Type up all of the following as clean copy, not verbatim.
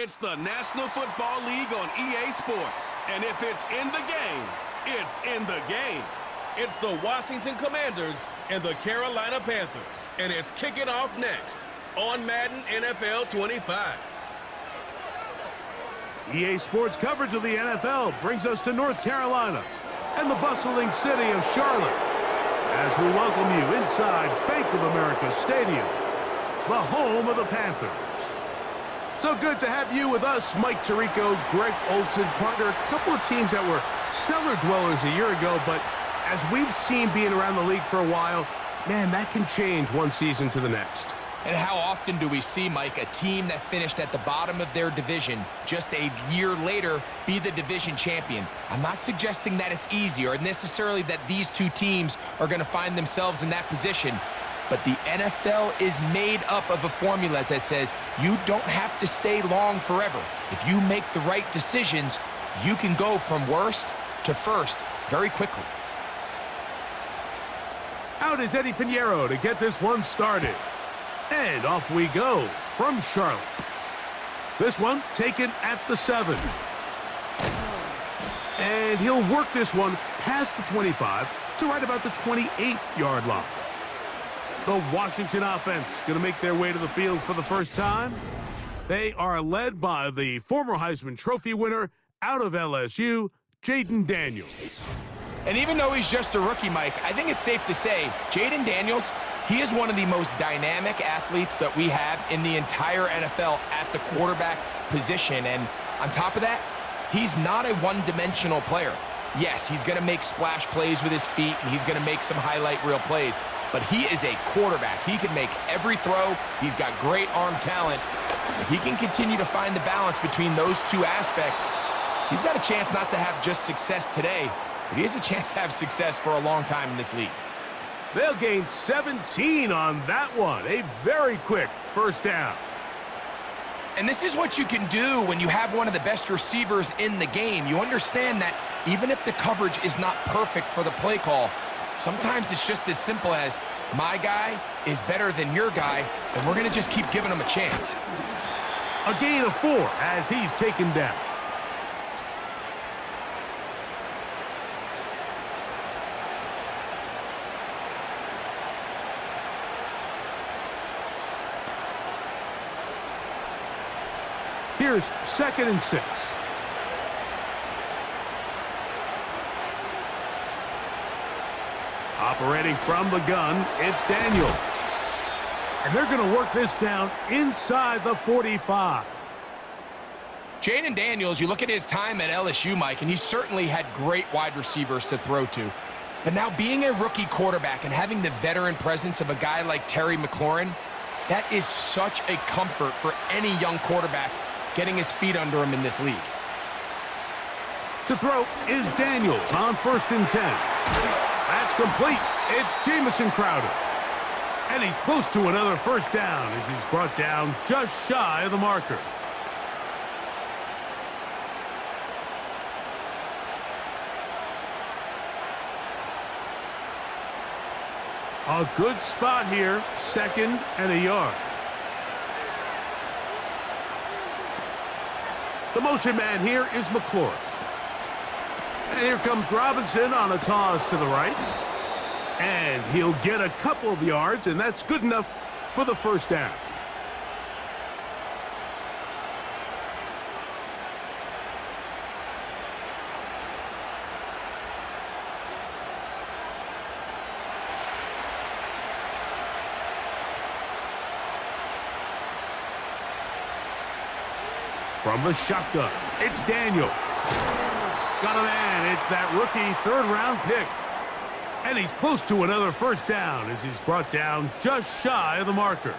It's the National Football League on EA Sports. And if it's in the game, it's in the game. It's the Washington Commanders and the Carolina Panthers. And it's kicking off next on Madden NFL 25. EA Sports coverage of the NFL brings us to North Carolina and the bustling city of Charlotte as we welcome you inside Bank of America Stadium, the home of the Panthers. So good to have you with us, Mike Tirico, Greg Olson, partner. A couple of teams that were cellar dwellers a year ago, but as we've seen being around the league for a while, man, that can change one season to the next. And how often do we see, Mike, a team that finished at the bottom of their division just a year later be the division champion? I'm not suggesting that it's easy or necessarily that these two teams are going to find themselves in that position. But the NFL is made up of a formula that says you don't have to stay long forever. If you make the right decisions, you can go from worst to first very quickly. Out is Eddie Pinheiro to get this one started. And off we go from Charlotte. This one taken at the 7. And he'll work this one past the 25 to right about the 28-yard line. The Washington offense going to make their way to the field for the first time. They are led by the former Heisman Trophy winner out of LSU, Jayden Daniels. And even though he's just a rookie, Mike, I think it's safe to say Jayden Daniels, he is one of the most dynamic athletes that we have in the entire NFL at the quarterback position. And on top of that, he's not a one-dimensional player. Yes, he's going to make splash plays with his feet, and he's going to make some highlight reel plays. But he is a quarterback. He can make every throw. He's got great arm talent. If he can continue to find the balance between those two aspects, he's got a chance not to have just success today, but he has a chance to have success for a long time in this league. They'll gain 17 on that one. A very quick first down. And this is what you can do when you have one of the best receivers in the game. You understand that even if the coverage is not perfect for the play call, sometimes it's just as simple as my guy is better than your guy, and we're going to just keep giving him a chance. A gain of 4 as he's taken down. Here's 2nd and 6. Operating from the gun, it's Daniels. And they're going to work this down inside the 45. Jayden Daniels, you look at his time at LSU, Mike, and he certainly had great wide receivers to throw to. But now being a rookie quarterback and having the veteran presence of a guy like Terry McLaurin, that is such a comfort for any young quarterback getting his feet under him in this league. To throw is Daniels on 1st and 10. That's complete. It's Jamison Crowder. And he's close to another first down as he's brought down just shy of the marker. A good spot here, 2nd and a yard. The motion man here is McLaurin. And here comes Robinson on a toss to the right. And he'll get a couple of yards, and that's good enough for the first down. From the shotgun, it's Daniels. Got a man, it's that rookie 3rd-round pick. And he's close to another first down as he's brought down just shy of the marker.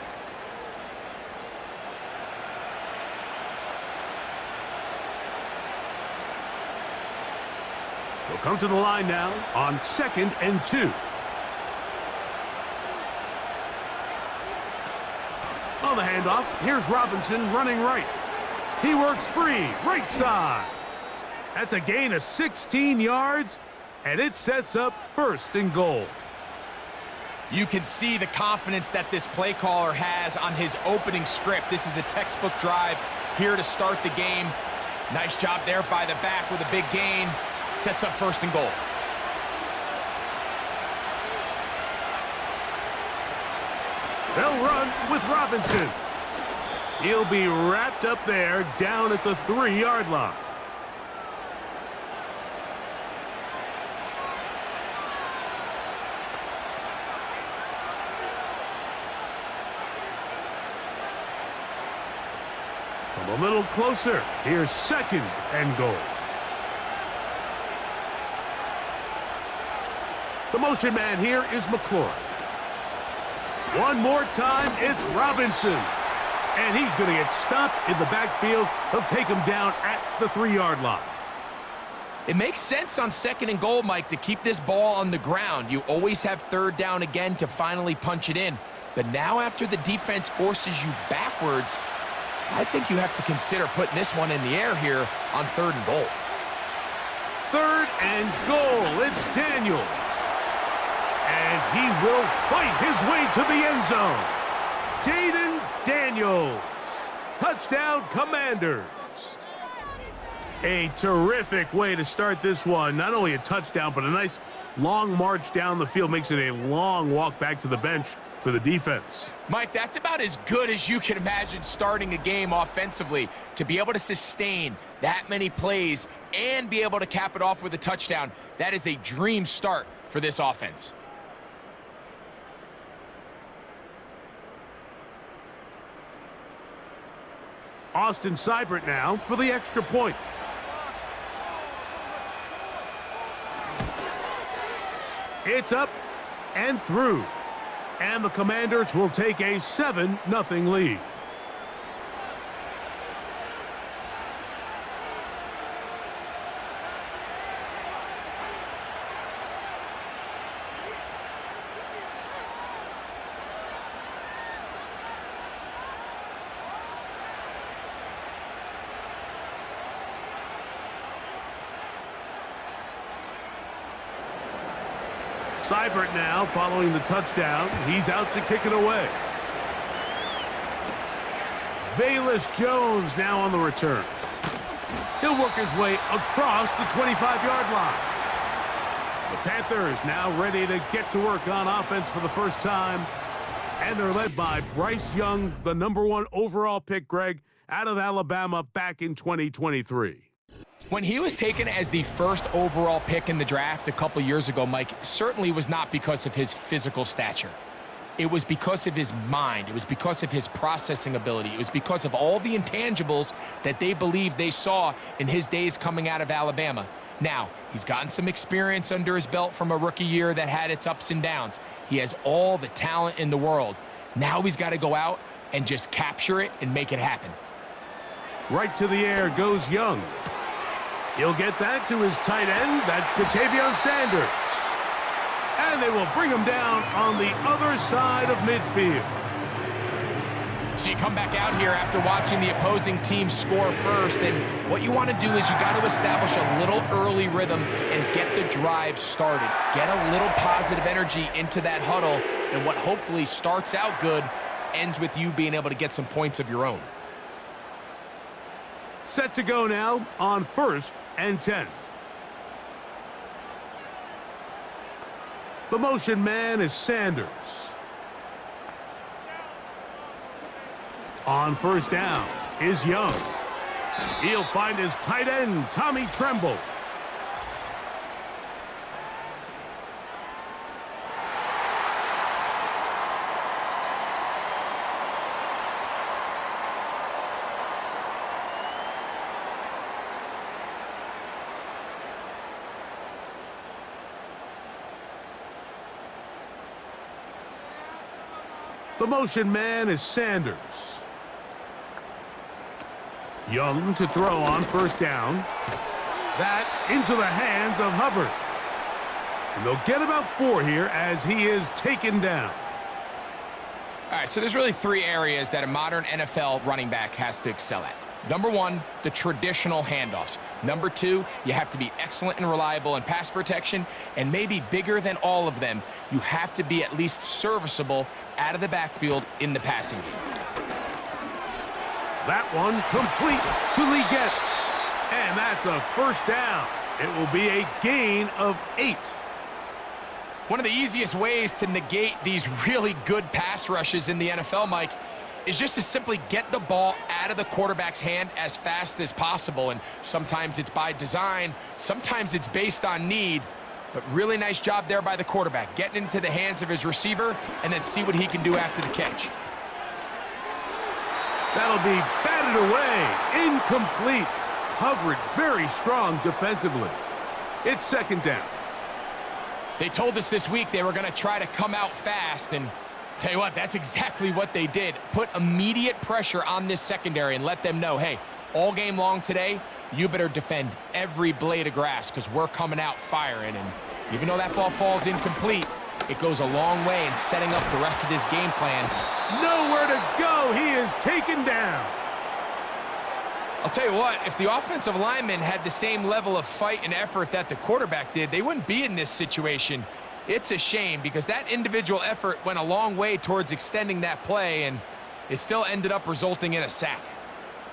He'll come to the line now on 2nd and 2. On the handoff, here's Robinson running right. He works free, right side. That's a gain of 16 yards, and it sets up 1st and goal. You can see the confidence that this play caller has on his opening script. This is a textbook drive here to start the game. Nice job there by the back with a big gain. Sets up 1st and goal. They'll run with Robinson. He'll be wrapped up there down at the 3-yard line. Come a little closer. Here's 2nd and goal. The motion man here is McLaurin. One more time, it's Robinson. And he's going to get stopped in the backfield. He'll take him down at the 3-yard line. It makes sense on 2nd and goal, Mike, to keep this ball on the ground. You always have 3rd down again to finally punch it in. But now after the defense forces you backwards, I think you have to consider putting this one in the air here on 3rd and goal. 3rd and goal. It's Daniels. And he will fight his way to the end zone. Jaden Daniels. Touchdown, Commanders. A terrific way to start this one. Not only a touchdown, but a nice long march down the field. Makes it a long walk back to the bench for the defense. Mike, that's about as good as you can imagine starting a game offensively. To be able to sustain that many plays and be able to cap it off with a touchdown, that is a dream start for this offense. Austin Seibert now for the extra point. It's up and through. And the Commanders will take a 7-0 lead. Seibert now following the touchdown. He's out to kick it away. Velus Jones now on the return. He'll work his way across the 25-yard line. The Panthers now ready to get to work on offense for the first time. And they're led by Bryce Young, the #1 overall pick, Greg, out of Alabama back in 2023. When he was taken as the 1st overall pick in the draft a couple years ago, Mike, certainly was not because of his physical stature. It was because of his mind. It was because of his processing ability. It was because of all the intangibles that they believed they saw in his days coming out of Alabama. Now, he's gotten some experience under his belt from a rookie year that had its ups and downs. He has all the talent in the world. Now he's got to go out and just capture it and make it happen. Right to the air goes Young. He'll get that to his tight end. That's Ja'Tavion Sanders. And they will bring him down on the other side of midfield. So you come back out here after watching the opposing team score first, and what you want to do is you got to establish a little early rhythm and get the drive started. Get a little positive energy into that huddle, and what hopefully starts out good ends with you being able to get some points of your own. Set to go now on 1st and 10. The motion man is Sanders. On 1st down is Young. He'll find his tight end, Tommy Tremble. The motion man is Sanders. Young to throw on 1st down. That into the hands of Hubbard. And they'll get about 4 here as he is taken down. All right, so there's really 3 areas that a modern NFL running back has to excel at. #1, the traditional handoffs. #2, you have to be excellent and reliable in pass protection. And maybe bigger than all of them, you have to be at least serviceable out of the backfield in the passing game. That one complete to Leggett. And that's a first down. It will be a gain of 8. One of the easiest ways to negate these really good pass rushes in the NFL, Mike, is just to simply get the ball out of the quarterback's hand as fast as possible. And sometimes it's by design, sometimes it's based on need. But really nice job there by the quarterback, getting into the hands of his receiver and then see what he can do after the catch. That'll be batted away. Incomplete. Coverage very strong defensively. It's second down. They told us this week they were going to try to come out fast, and tell you what, that's exactly what they did. Put immediate pressure on this secondary and let them know, hey, all game long today, you better defend every blade of grass because we're coming out firing. And even though that ball falls incomplete, it goes a long way in setting up the rest of this game plan. Nowhere to go. He is taken down. I'll tell you what, if the offensive lineman had the same level of fight and effort that the quarterback did, they wouldn't be in this situation. It's a shame because that individual effort went a long way towards extending that play, and it still ended up resulting in a sack.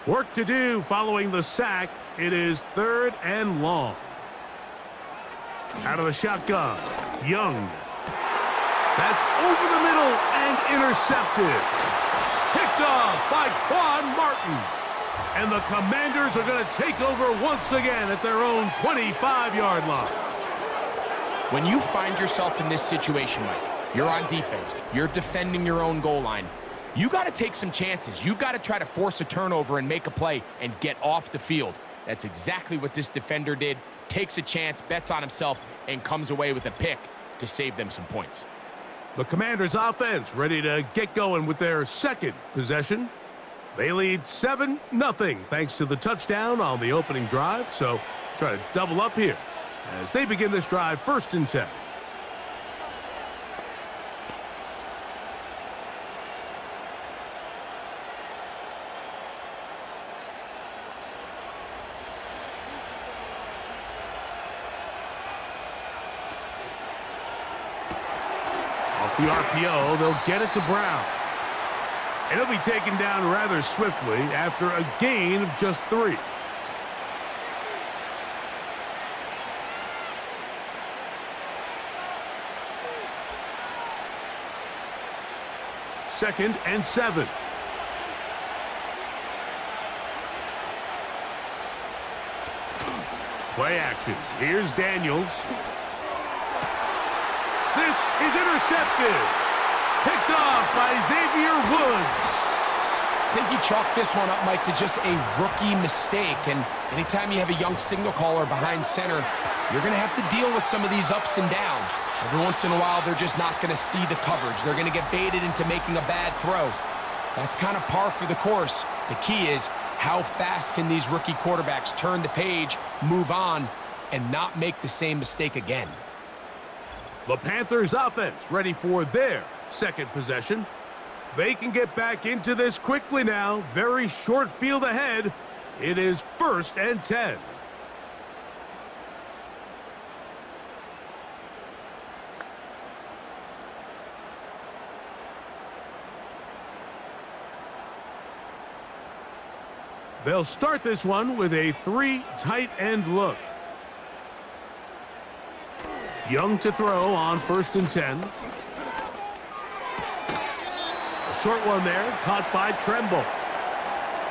Work to do following the sack. It is 3rd and long. Out of the shotgun, Young. That's over the middle and intercepted. Picked off by Quan Martin. And the Commanders are going to take over once again at their own 25-yard line. When you find yourself in this situation, Mike, you're on defense, you're defending your own goal line, you got to take some chances. You've got to try to force a turnover and make a play and get off the field. That's exactly what this defender did. Takes a chance, bets on himself, and comes away with a pick to save them some points. The Commanders' offense ready to get going with their second possession. They lead 7-0 thanks to the touchdown on the opening drive. So try to double up here as they begin this drive 1st and 10. Off the RPO, they'll get it to Brown. And he'll be taken down rather swiftly after a gain of just 3. Second and 7. Play action. Here's Daniels. This is intercepted. Picked off by Xavier Woods. I think you chalk this one up, Mike, to just a rookie mistake. And anytime you have a young signal caller behind center, you're going to have to deal with some of these ups and downs. Every once in a while, they're just not going to see the coverage. They're going to get baited into making a bad throw. That's kind of par for the course. The key is how fast can these rookie quarterbacks turn the page, move on, and not make the same mistake again. The Panthers offense ready for their second possession. They can get back into this quickly now. Very short field ahead. It is 1st and 10. They'll start this one with a 3 tight end look. Young to throw on 1st and 10. A short one there, caught by Tremble.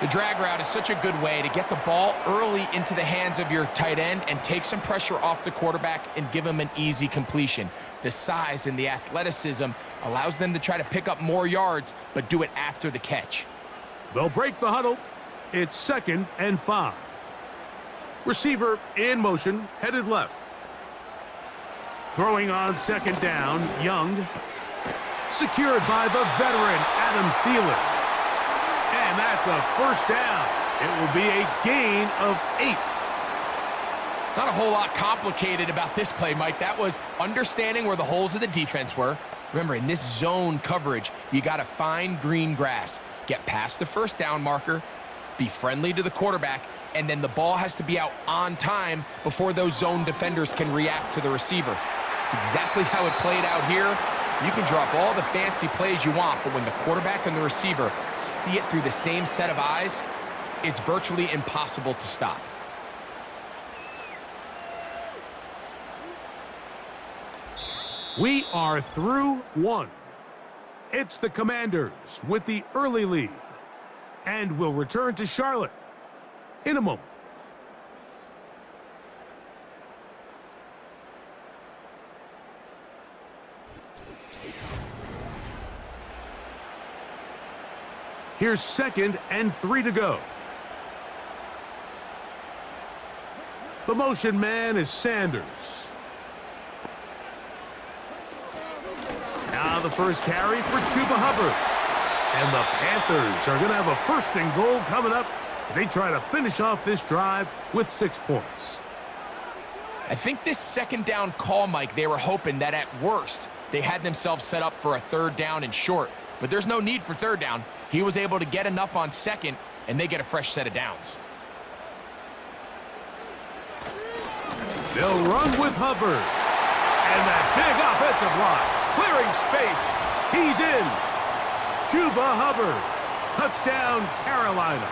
The drag route is such a good way to get the ball early into the hands of your tight end and take some pressure off the quarterback and give him an easy completion. The size and the athleticism allows them to try to pick up more yards, but do it after the catch. They'll break the huddle. It's 2nd and 5. Receiver in motion, headed left. Throwing on 2nd down, Young. Secured by the veteran, Adam Thielen. And that's a 1st down. It will be a gain of 8. Not a whole lot complicated about this play, Mike. That was understanding where the holes of the defense were. Remember, in this zone coverage, you got to find green grass. Get past the 1st down marker, be friendly to the quarterback, and then the ball has to be out on time before those zone defenders can react to the receiver. It's exactly how it played out here. You can drop all the fancy plays you want, but when the quarterback and the receiver see it through the same set of eyes, it's virtually impossible to stop. We are through one. It's the Commanders with the early lead. And we'll return to Charlotte in a moment. Here's 2nd and 3 to go. The motion man is Sanders. Now the first carry for Chuba Hubbard. And the Panthers are going to have a 1st and goal coming up. They try to finish off this drive with 6 points. I think this 2nd down call, Mike, they were hoping that at worst they had themselves set up for a 3rd down and short. But there's no need for 3rd down. He was able to get enough on 2nd, and they get a fresh set of downs. They'll run with Hubbard. And that big offensive line, clearing space. He's in. Chuba Hubbard. Touchdown, Carolina.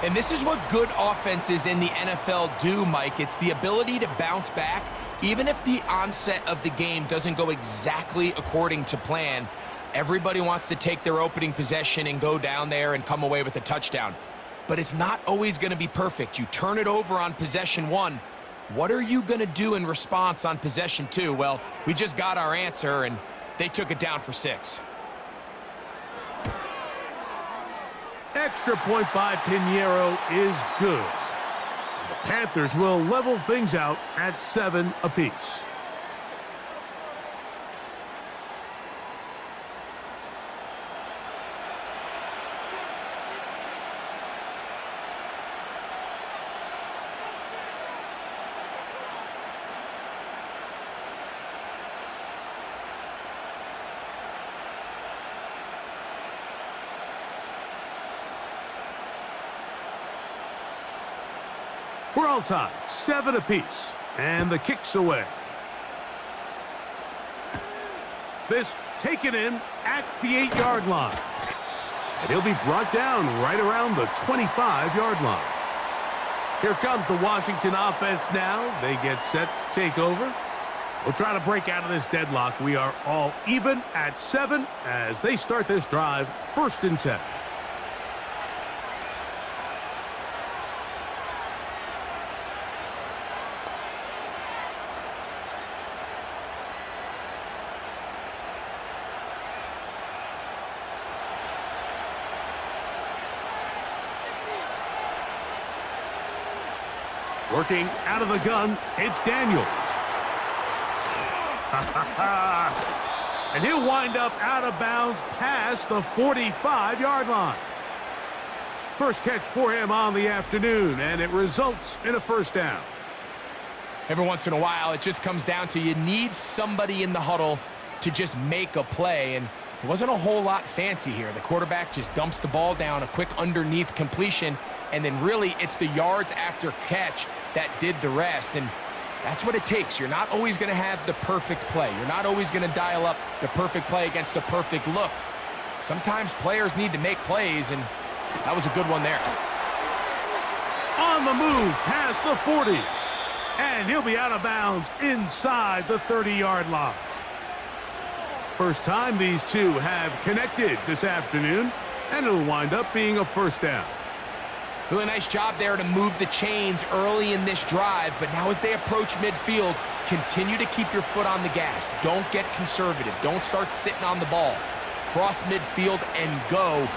And this is what good offenses in the NFL do, Mike. It's the ability to bounce back, even if the onset of the game doesn't go exactly according to plan. Everybody wants to take their opening possession and go down there and come away with a touchdown. But it's not always going to be perfect. You turn it over on possession 1. What are you going to do in response on possession 2? Well, we just got our answer, and they took it down for 6. Extra point by Pinheiro is good. The Panthers will level things out at 7 apiece. We're all tied, 7 apiece, and the kick's away. This taken in at the 8-yard line. And he'll be brought down right around the 25-yard line. Here comes the Washington offense now. They get set to take over. We'll try to break out of this deadlock. We are all even at 7 as they start this drive, 1st and 10. Working out of the gun, it's Daniels. And he'll wind up out of bounds past the 45-yard line. First catch for him on the afternoon, and it results in a 1st down. Every once in a while, it just comes down to you need somebody in the huddle to just make a play, and it wasn't a whole lot fancy here. The quarterback just dumps the ball down, a quick underneath completion, and then really it's the yards after catch that did the rest, and that's what it takes. You're not always going to have the perfect play. You're not always going to dial up the perfect play against the perfect look. Sometimes players need to make plays, and that was a good one there. On the move past the 40, and he'll be out of bounds inside the 30-yard line. First time these two have connected this afternoon, and it'll wind up being a 1st down. Really nice job there to move the chains early in this drive, but now as they approach midfield, continue to keep your foot on the gas. Don't get conservative. Don't start sitting on the ball. Cross midfield and go.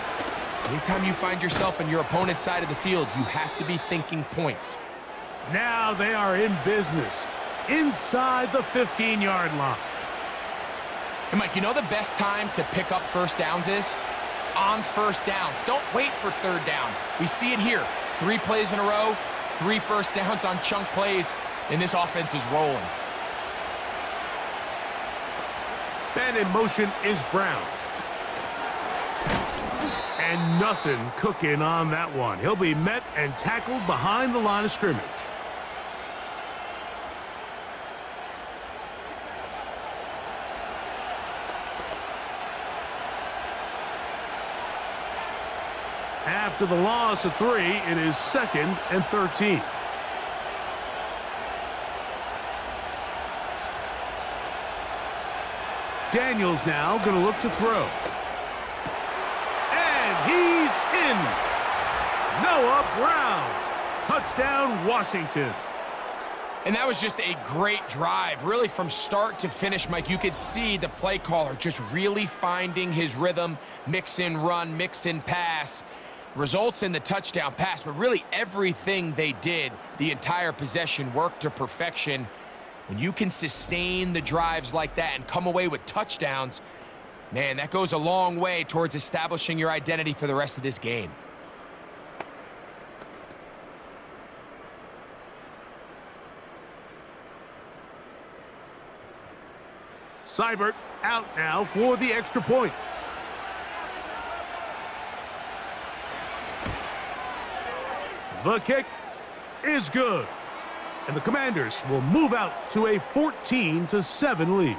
Anytime you find yourself on your opponent's side of the field, you have to be thinking points. Now they are in business inside the 15-yard line. And Mike, you know the best time to pick up 1st downs is? On 1st downs. Don't wait for 3rd down. We see it here. 3 plays in a row, 3 1st downs on chunk plays, and this offense is rolling. And in motion is Brown. And nothing cooking on that one. He'll be met and tackled behind the line of scrimmage. After the loss of 3, it is 2nd and 13. Daniels now going to look to throw. And he's in. Noah Brown. Touchdown, Washington. And that was just a great drive, really from start to finish, Mike. You could see the play caller just really finding his rhythm, mix in run, mix in pass, results in the touchdown pass. But really everything they did, the entire possession, worked to perfection. When you can sustain the drives like that and come away with touchdowns, man, that goes a long way towards establishing your identity for the rest of this game. Seibert out now for the extra point. The kick is good. And the Commanders will move out to a 14-7 lead.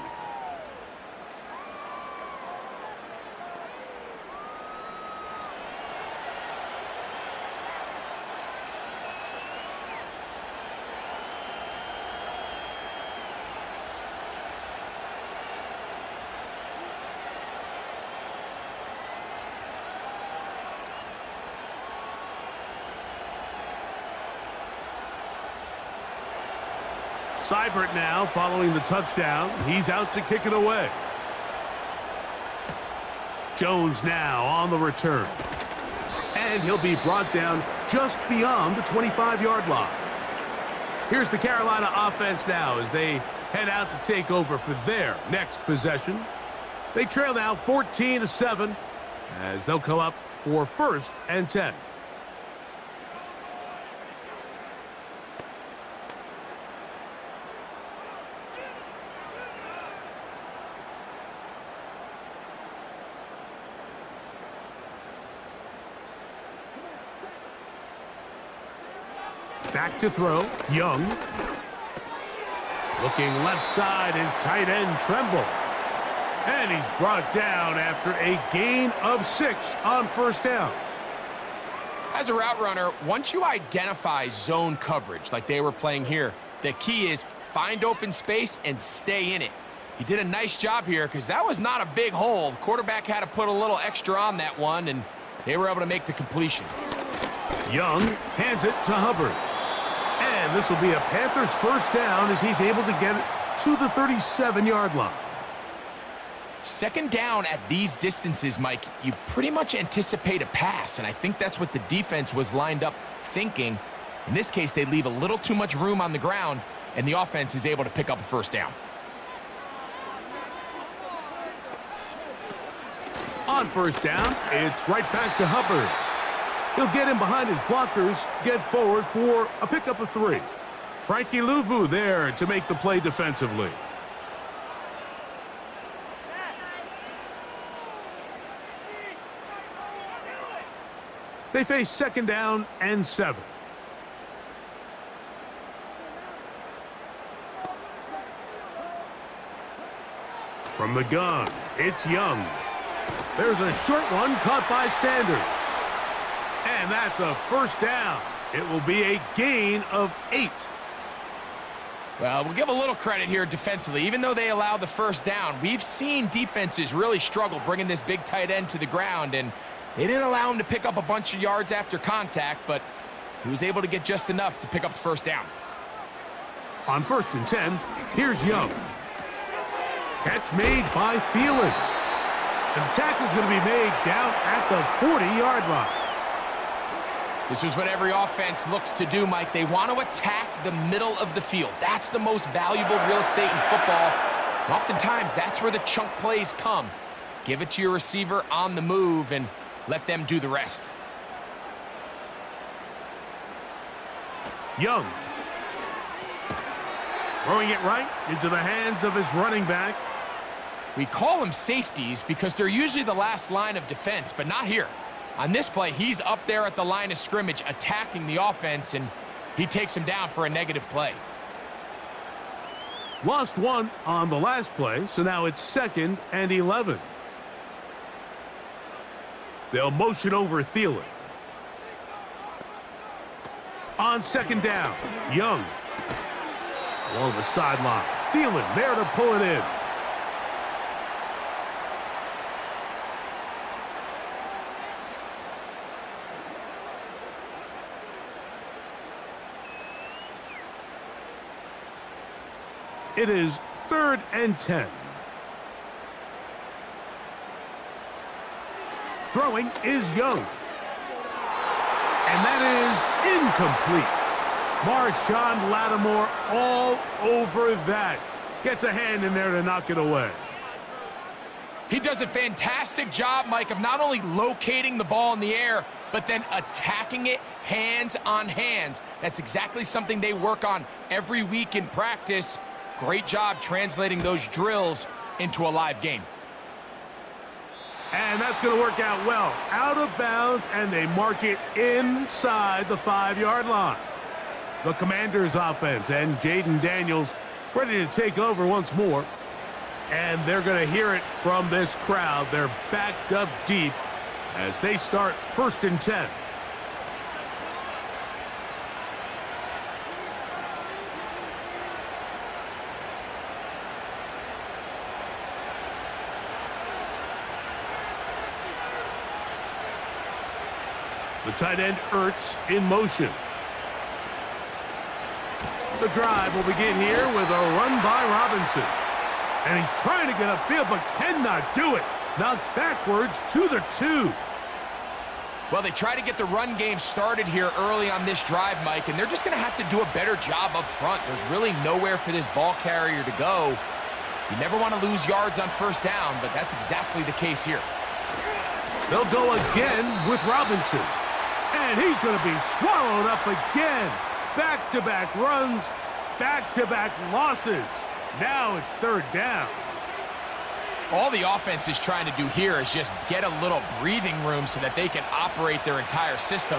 Seibert now following the touchdown. He's out to kick it away. Jones now on the return. And he'll be brought down just beyond the 25-yard line. Here's the Carolina offense now as they head out to take over for their next possession. They trail now 14-7 as they'll come up for 1st and 10. Back to throw, Young. Looking left side is tight end Tremble. And he's brought down after a gain of 6 on 1st down. As a route runner, once you identify zone coverage like they were playing here, the key is find open space and stay in it. He did a nice job here because that was not a big hole. The quarterback had to put a little extra on that one, and they were able to make the completion. Young hands it to Hubbard. And this will be a Panthers 1st down as he's able to get it to the 37-yard line. 2nd down at these distances, Mike, you pretty much anticipate a pass, and I think that's what the defense was lined up thinking. In this case, they leave a little too much room on the ground, and the offense is able to pick up a 1st down. On 1st down, it's right back to Hubbard. He'll get in behind his blockers, get forward for a pickup of 3. Frankie Luvu there to make the play defensively. They face 2nd down and 7. From the gun, it's Young. There's a short one caught by Sanders. And that's a 1st down. It will be a gain of 8. Well, we'll give a little credit here defensively. Even though they allowed the 1st down, we've seen defenses really struggle bringing this big tight end to the ground, and they didn't allow him to pick up a bunch of yards after contact, but he was able to get just enough to pick up the 1st down. On 1st and 10, here's Young. Catch made by Thielen. And the tackle's going to be made down at the 40-yard line. This is what every offense looks to do, Mike. They want to attack the middle of the field. That's the most valuable real estate in football. And oftentimes, that's where the chunk plays come. Give it to your receiver on the move and let them do the rest. Young. Throwing it right into the hands of his running back. We call them safeties because they're usually the last line of defense, but not here. On this play, he's up there at the line of scrimmage attacking the offense, and he takes him down for a negative play. Lost 1 on the last play, so now it's 2nd and 11. They'll motion over Thielen. On second down, Young. Along the sideline, Thielen there to pull it in. It is 3rd and 10. Throwing is Young. And that is incomplete. Marshawn Lattimore all over that. Gets a hand in there to knock it away. He does a fantastic job, Mike, of not only locating the ball in the air, but then attacking it hands on hands. That's exactly something they work on every week in practice. Great job translating those drills into a live game. And that's going to work out well. Out of bounds, and they mark it inside the 5-yard line. The Commanders' offense and Jaden Daniels ready to take over once more. And they're going to hear it from this crowd. They're backed up deep as they start 1st and 10. The tight end Ertz in motion. The drive will begin here with a run by Robinson. And he's trying to get upfield but cannot do it. Knocked backwards to the 2. Well, they try to get the run game started here early on this drive, Mike, and they're just going to have to do a better job up front. There's really nowhere for this ball carrier to go. You never want to lose yards on 1st down, but that's exactly the case here. They'll go again with Robinson. And he's going to be swallowed up again. Back-to-back runs, back-to-back losses. Now it's 3rd down. All the offense is trying to do here is just get a little breathing room so that they can operate their entire system.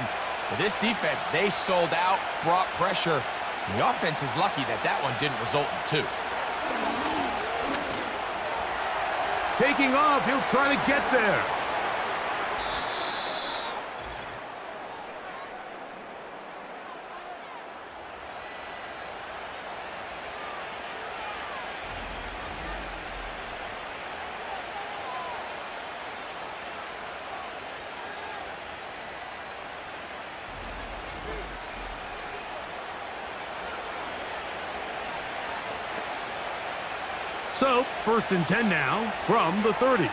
For this defense, they sold out, brought pressure, and the offense is lucky that that one didn't result in 2. Taking off, he'll try to get there. So, 1st and 10 now from the 30.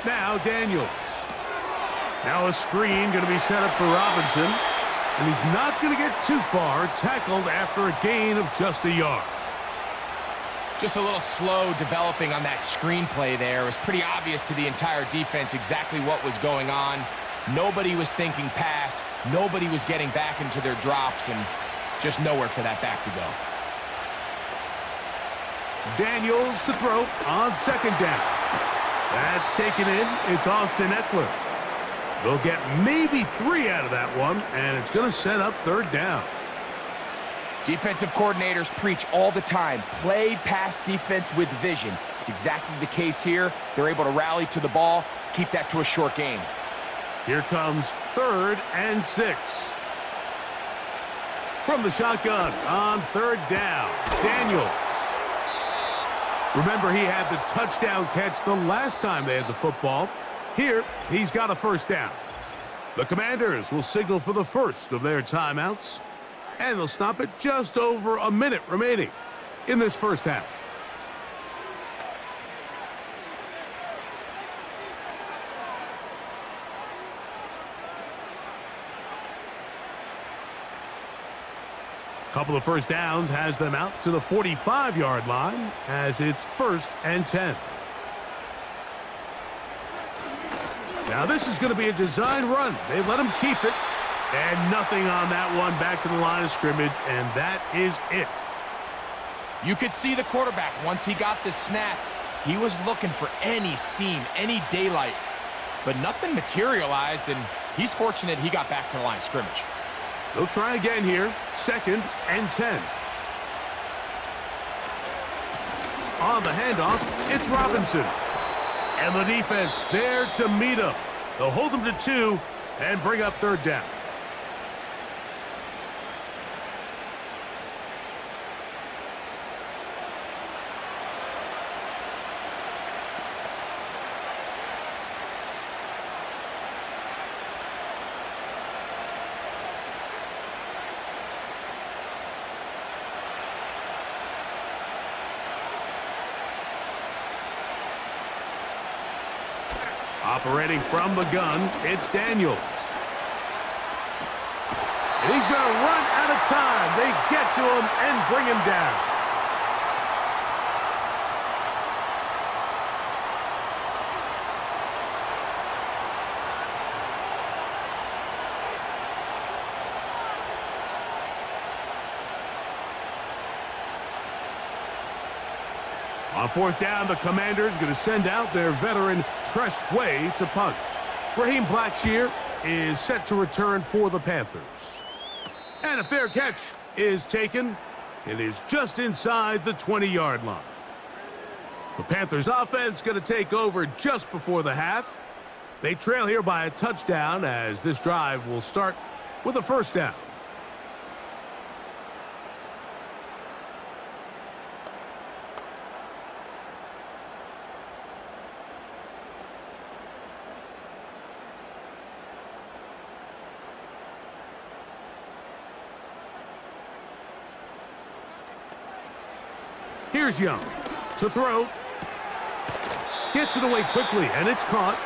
Now Daniels. Now a screen going to be set up for Robinson. And he's not going to get too far. Tackled after a gain of just a yard. Just a little slow developing on that screenplay there. It was pretty obvious to the entire defense exactly what was going on. Nobody was thinking pass. Nobody was getting back into their drops, and just nowhere for that back to go. Daniels to throw on 2nd down. That's taken in. It's Austin Eckler. They'll get maybe 3 out of that one, and it's going to set up 3rd down. Defensive coordinators preach all the time, play pass defense with vision. It's exactly the case here. They're able to rally to the ball, keep that to a short game. Here comes 3rd and 6. From the shotgun on 3rd down, Daniels. Remember, he had the touchdown catch the last time they had the football. Here, he's got a 1st down. The Commanders will signal for the first of their timeouts, and they'll stop it just over a minute remaining in this 1st half. Couple of 1st downs has them out to the 45-yard line as it's 1st and 10. Now this is going to be a design run. They let him keep it. And nothing on that one, back to the line of scrimmage, and that is it. You could see the quarterback, once he got the snap, he was looking for any seam, any daylight, but nothing materialized, and he's fortunate he got back to the line of scrimmage. They'll try again here, 2nd and 10. On the handoff, it's Robinson. And the defense there to meet him. They'll hold them to 2 and bring up third down. Operating from the gun, it's Daniels. And he's going to run out of time. They get to him and bring him down. On fourth down, the Commanders going to send out their veteran Tress Way to punt. Raheem Blackshear is set to return for the Panthers. And a fair catch is taken. It is just inside the 20-yard line. The Panthers offense going to take over just before the half. They trail here by a touchdown as this drive will start with a first down. Here's Young to throw. Gets it away quickly, and it's caught.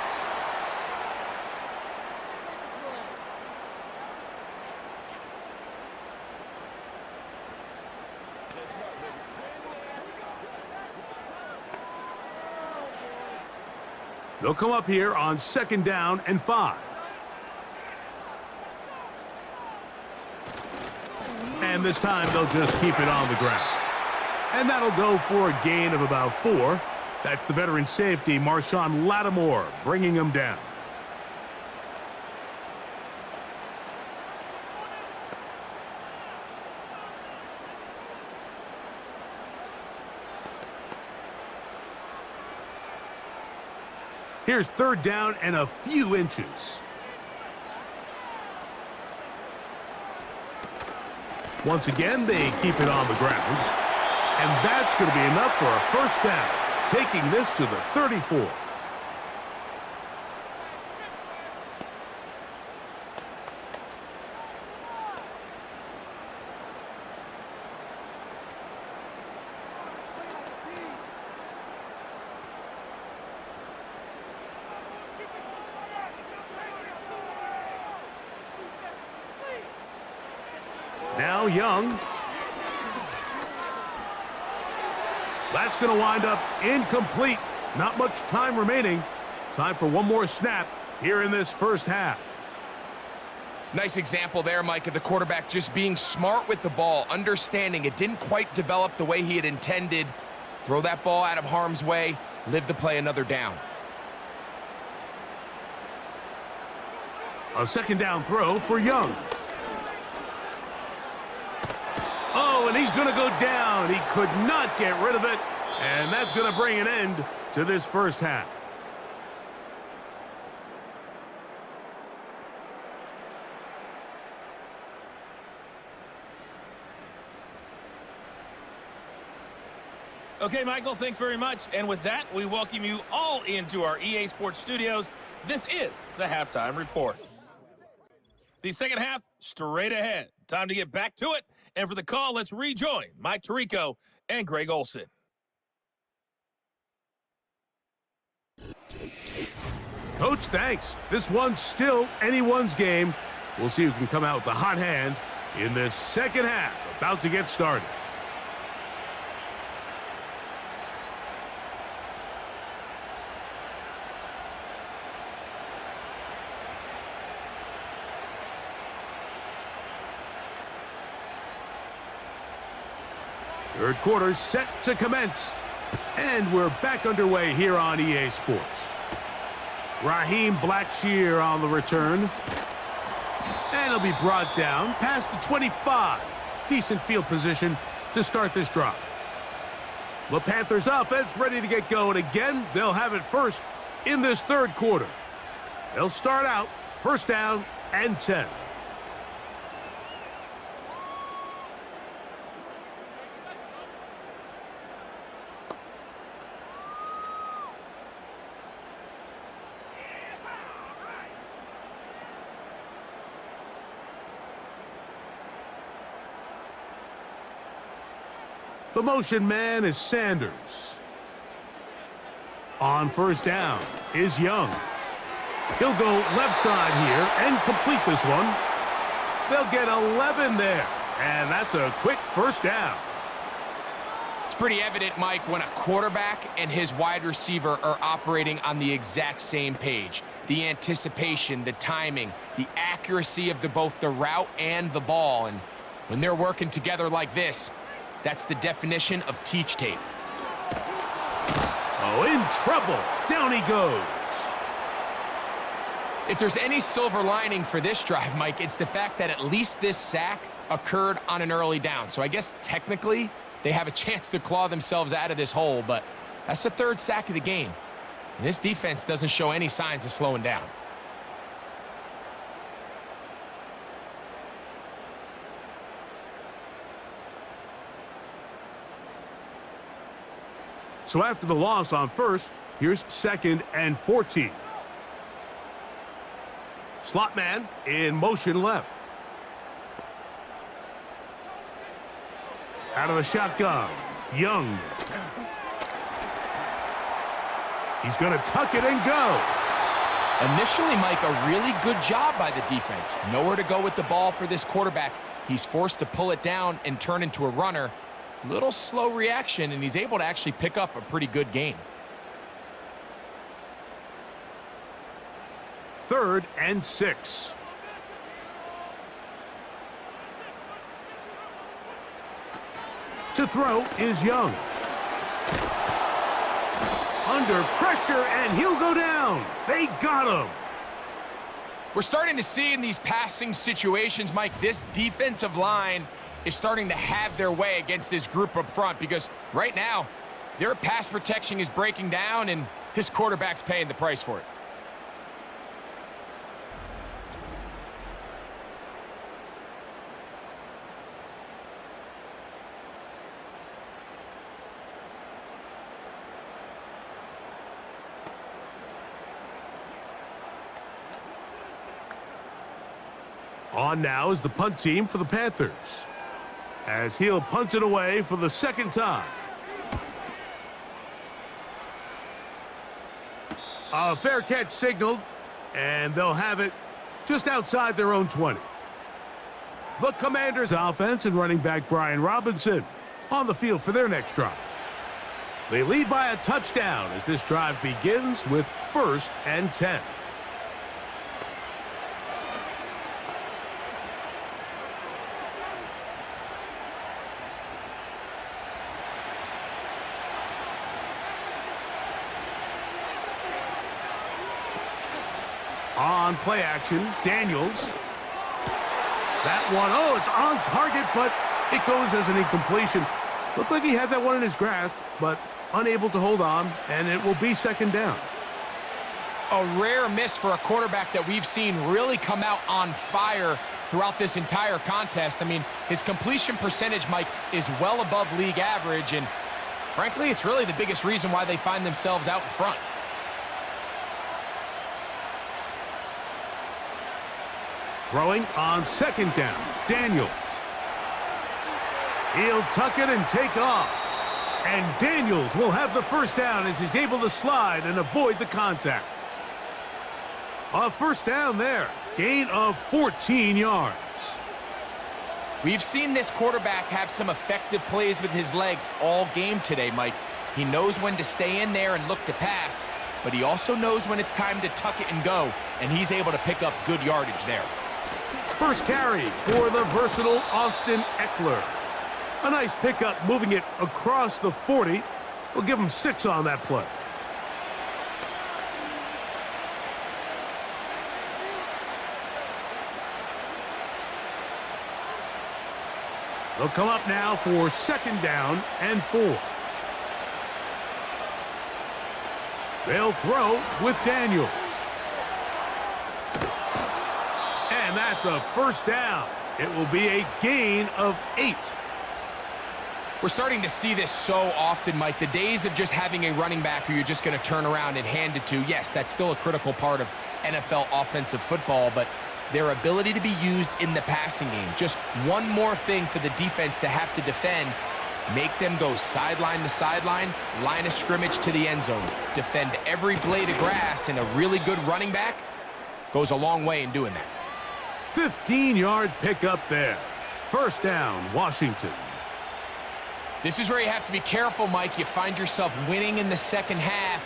They'll come up here on second down and 5. And this time they'll just keep it on the ground. And that'll go for a gain of about 4. That's the veteran safety, Marshawn Lattimore, bringing him down. Here's third down and a few inches. Once again, they keep it on the ground. And that's going to be enough for a first down, taking this to the 34. Now Young. That's going to wind up incomplete. Not much time remaining. Time for one more snap here in this first half. Nice example there, Mike, of the quarterback just being smart with the ball, understanding it didn't quite develop the way he had intended. Throw that ball out of harm's way, live to play another down. A second down throw for Young. Oh, and he's going to go down. He could not get rid of it, and that's going to bring an end to this first half. Okay, Michael, thanks very much. And with that, we welcome you all into our EA Sports studios. This is the Halftime Report. The second half, straight ahead. Time to get back to it. And for the call, let's rejoin Mike Tirico and Greg Olson. Coach, thanks. This one's still anyone's game. We'll see who can come out with the hot hand in this second half. About to get started. Third quarter set to commence. And we're back underway here on EA Sports. Raheem Blackshear on the return. And he'll be brought down past the 25. Decent field position to start this drive. The Panthers offense ready to get going again. They'll have it first in this third quarter. They'll start out first down and 10. The motion man is Sanders. On first down is Young. He'll go left side here and complete this one. They'll get 11 there, and that's a quick first down. It's pretty evident, Mike, when a quarterback and his wide receiver are operating on the exact same page. The anticipation, the timing, the accuracy of both the route and the ball. And when they're working together like this, that's the definition of teach tape. Oh, in trouble. Down he goes. If there's any silver lining for this drive, Mike, it's the fact that at least this sack occurred on an early down. So I guess technically they have a chance to claw themselves out of this hole, but that's the third sack of the game. And this defense doesn't show any signs of slowing down. So after the loss on first, here's second and 14. Slot man in motion left. Out of the shotgun, Young. He's going to tuck it and go. Initially, Mike, a really good job by the defense. Nowhere to go with the ball for this quarterback. He's forced to pull it down and turn into a runner. Little slow reaction, and he's able to actually pick up a pretty good gain. Third and 6. To throw is Young. Under pressure, and he'll go down. They got him. We're starting to see in these passing situations, Mike, this defensive line is starting to have their way against this group up front, because right now their pass protection is breaking down and his quarterback's paying the price for it. On now is the punt team for the Panthers, as he'll punt it away for the second time. A fair catch signaled, and they'll have it just outside their own 20. The Commanders' offense and running back Brian Robinson on the field for their next drive. They lead by a touchdown as this drive begins with first and 10. On play action, Daniels. That one, oh, it's on target, but it goes as an incompletion. Looked like he had that one in his grasp, but unable to hold on, and it will be second down. A rare miss for a quarterback that we've seen really come out on fire throughout this entire contest. I mean, his completion percentage, Mike, is well above league average, and frankly, it's really the biggest reason why they find themselves out in front. Throwing on second down, Daniels. He'll tuck it and take off. And Daniels will have the first down as he's able to slide and avoid the contact. A first down there, gain of 14 yards. We've seen this quarterback have some effective plays with his legs all game today, Mike. He knows when to stay in there and look to pass, but he also knows when it's time to tuck it and go, and he's able to pick up good yardage there. First carry for the versatile Austin Eckler. A nice pickup moving it across the 40. We'll give him 6 on that play. They'll come up now for second down and 4. They'll throw with Daniels. And that's a first down. It will be a gain of 8. We're starting to see this so often, Mike. The days of just having a running back who you're just going to turn around and hand it to, yes, that's still a critical part of NFL offensive football, but their ability to be used in the passing game, just one more thing for the defense to have to defend, make them go sideline to sideline, line of scrimmage to the end zone, defend every blade of grass, and a really good running back goes a long way in doing that. 15-yard pickup there. First down, Washington. This is where you have to be careful, Mike. You find yourself winning in the second half.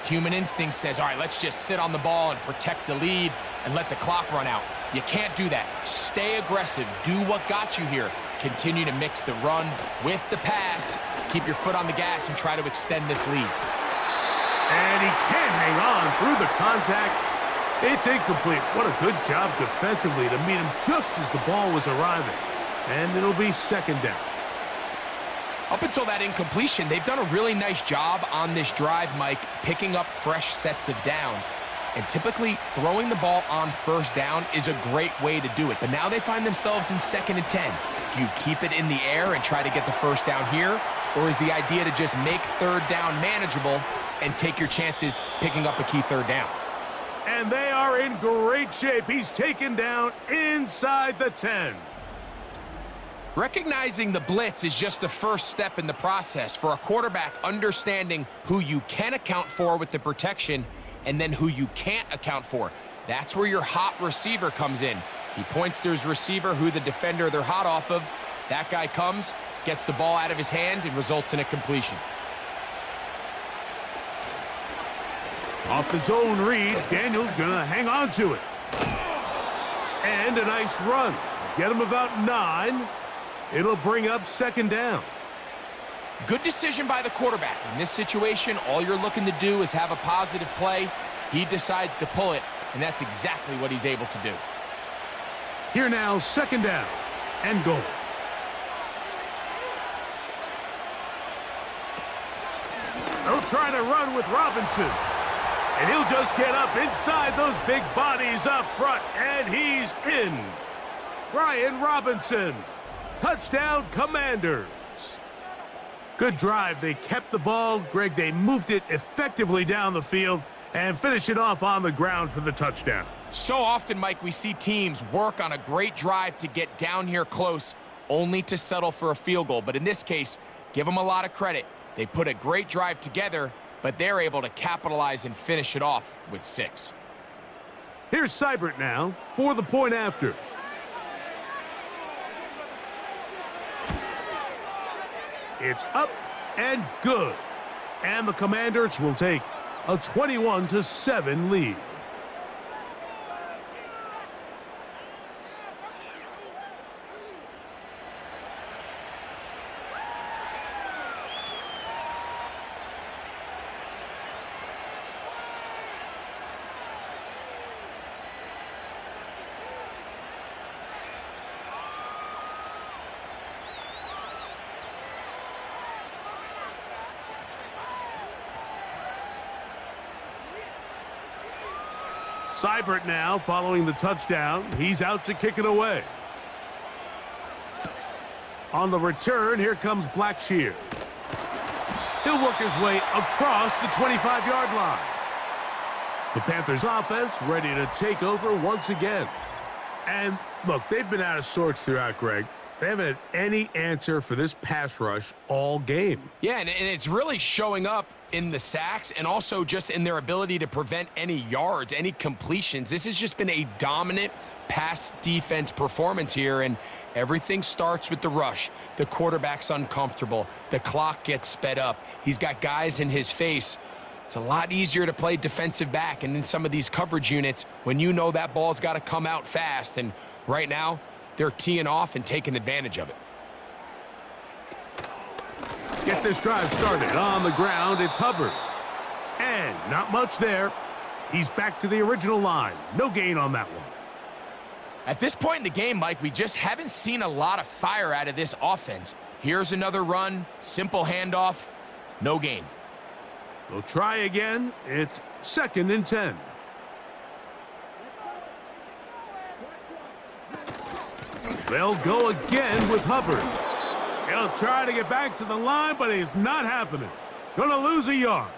Human instinct says, all right, let's just sit on the ball and protect the lead and let the clock run out. You can't do that. Stay aggressive. Do what got you here. Continue to mix the run with the pass. Keep your foot on the gas and try to extend this lead. And he can't hang on through the contact. It's incomplete. What a good job defensively to meet him just as the ball was arriving. And it'll be second down. Up until that incompletion, they've done a really nice job on this drive, Mike, picking up fresh sets of downs. And typically, throwing the ball on first down is a great way to do it. But now they find themselves in 2nd and 10. Do you keep it in the air and try to get the first down here? Or is the idea to just make third down manageable and take your chances picking up a key third down? And they are in great shape. He's taken down inside the 10. Recognizing the blitz is just the first step in the process for a quarterback, understanding who you can account for with the protection and then who you can't account for. That's where your hot receiver comes in. He points to his receiver, who the defender they're hot off of. That guy comes, gets the ball out of his hand, and results in a completion. Off the zone read, Daniels gonna hang on to it. And a nice run. Get him about 9. It'll bring up second down. Good decision by the quarterback. In this situation, all you're looking to do is have a positive play. He decides to pull it, and that's exactly what he's able to do. Here now, second down and goal. They'll try to run with Robinson. And he'll just get up inside those big bodies up front, and he's in. Brian Robinson. Touchdown, Commanders. Good drive. They kept the ball. Greg, they moved it effectively down the field and finished it off on the ground for the touchdown. So often, Mike, we see teams work on a great drive to get down here close, only to settle for a field goal. But in this case, give them a lot of credit. They put a great drive together, but they're able to capitalize and finish it off with 6. Here's Seibert now for the point after. It's up and good. And the Commanders will take a 21-7 lead. Seibert now following the touchdown. He's out to kick it away. On the return, here comes Blackshear. He'll work his way across the 25-yard line. The Panthers offense ready to take over once again. And look, they've been out of sorts throughout, Greg. They haven't had any answer for this pass rush all game. Yeah, and it's really showing up in the sacks and also just in their ability to prevent any yards, any completions. This has just been a dominant pass defense performance here, and everything starts with the rush. The quarterback's uncomfortable. The clock gets sped up. He's got guys in his face. It's a lot easier to play defensive back and in some of these coverage units when you know that ball's got to come out fast, and right now they're teeing off and taking advantage of it. Get this drive started on the ground. It's Hubbard. And not much there. He's back to the original line. No gain on that one. At this point in the game, Mike, we just haven't seen a lot of fire out of this offense. Here's another run, simple handoff, no gain. We'll try again. It's 2nd and 10. They'll go again with Hubbard. He'll try to get back to the line, but it's not happening. Gonna lose a yard.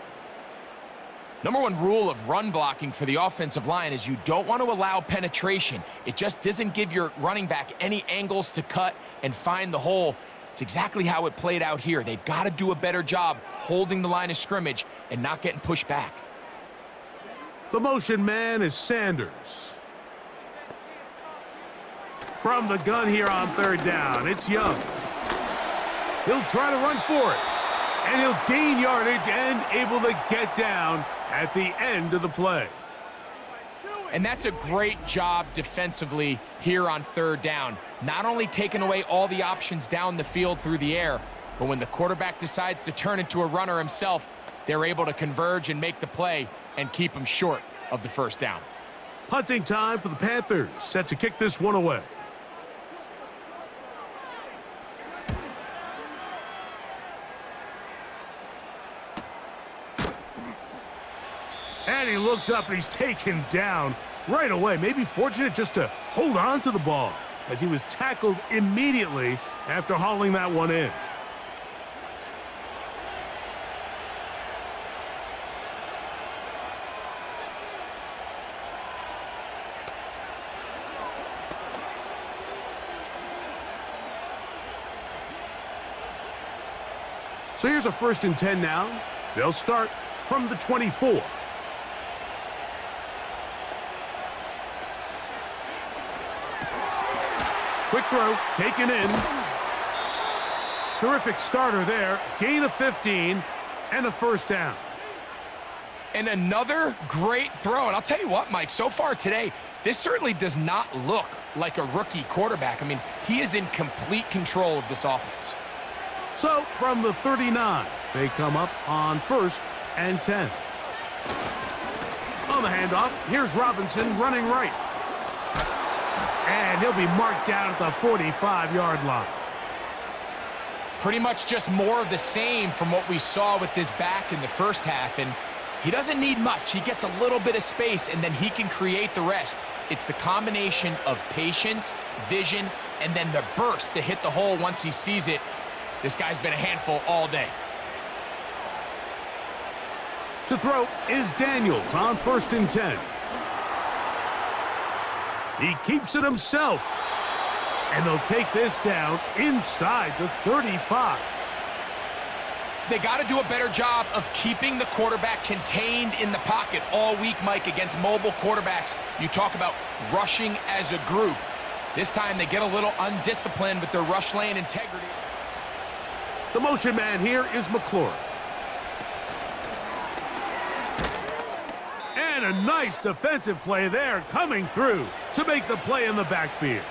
Number one rule of run blocking for the offensive line is you don't want to allow penetration. It just doesn't give your running back any angles to cut and find the hole. It's exactly how it played out here. They've got to do a better job holding the line of scrimmage and not getting pushed back. The motion man is Sanders. From the gun here on third down, it's Young. He'll try to run for it. And he'll gain yardage and able to get down at the end of the play. And that's a great job defensively here on third down. Not only taking away all the options down the field through the air, but when the quarterback decides to turn into a runner himself, they're able to converge and make the play and keep him short of the first down. Punting time for the Panthers, set to kick this one away. And he looks up and he's taken down right away. Maybe fortunate just to hold on to the ball as he was tackled immediately after hauling that one in. So here's a 1st and 10 now. They'll start from the 24. Quick throw, taken in. Terrific starter there. Gain of 15 and a 1st down. And another great throw. And I'll tell you what, Mike, so far today, this certainly does not look like a rookie quarterback. I mean, he is in complete control of this offense. So from the 39, they come up on 1st and 10. On the handoff, here's Robinson running right. And he'll be marked down at the 45-yard line. Pretty much just more of the same from what we saw with this back in the first half. And he doesn't need much. He gets a little bit of space, and then he can create the rest. It's the combination of patience, vision, and then the burst to hit the hole once he sees it. This guy's been a handful all day. To throw is Daniels on 1st and 10. He keeps it himself. And they'll take this down inside the 35. They got to do a better job of keeping the quarterback contained in the pocket all week, Mike, against mobile quarterbacks. You talk about rushing as a group. This time they get a little undisciplined with their rush lane integrity. The motion man here is McLaurin. And a nice defensive play there coming through to make the play in the backfield.